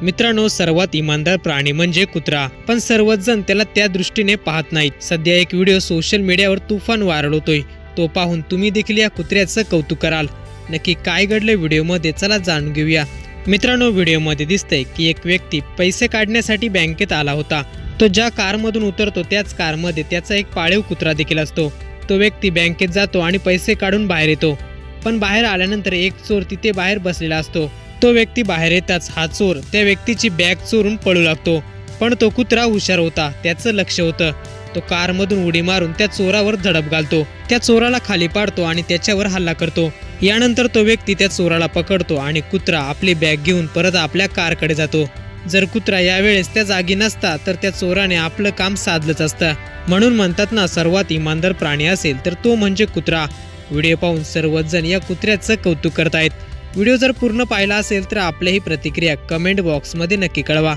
मित्रांनो, सर्वात इमानदार प्राणी म्हणजे कुत्रा, पण सर्वच जण त्याला त्या दृष्टीने पाहत नाहीत। सध्या एक व्हिडिओ सोशल मीडियावर तुफान व्हायरल होतोय। तो पाहून तुम्ही देखील या कुत्र्याचं कौतुक कराल। नक्की काय घडलं व्हिडिओमध्ये, चला जाणून घेऊया। मित्रांनो, व्हिडिओमध्ये दिसतंय की एक व्यक्ती पैसे काढण्यासाठी बँकेत आला होता। तो ज्या कारमधून उतरतो त्याच कारमध्ये त्याचा एक पाळीव कुत्रा देखील असतो। तो व्यक्ती बँकेत जातो आणि पैसे काढून बाहेर येतो, पण बाहेर आल्यानंतर एक चोर तिथे बाहेर बसलेला असतो। तो व्यक्ती बाहेर येताच हा चोर त्या व्यक्तीची बॅग चोरून पळू लागतो, पण तो कुत्रा हुशार होता, त्याचं लक्ष होतं। तो कारमधून उडी मारून त्या चोरावर झडप घालतो, त्या चोराला खाली पाडतो आणि त्याच्यावर हल्ला करतो। यानंतर तो व्यक्ती त्या चोराला पकडतो आणि कुत्रा आपली बॅग घेऊन परत आपल्या कारकडे जातो। जर कुत्रा यावेळेस त्या जागी नसता तर त्या चोराने आपलं काम साधलंच असतं। म्हणून म्हणतात ना, सर्वात इमानदार प्राणी असेल तर तो म्हणजे कुत्रा। व्हिडिओ पाहून सर्वच जण या कुत्र्याचं कौतुक करतायत। व्हिडिओ जर पूर्ण पाहिला असेल तर आपल्याही प्रतिक्रिया कमेंट बॉक्समध्ये नक्की कळवा।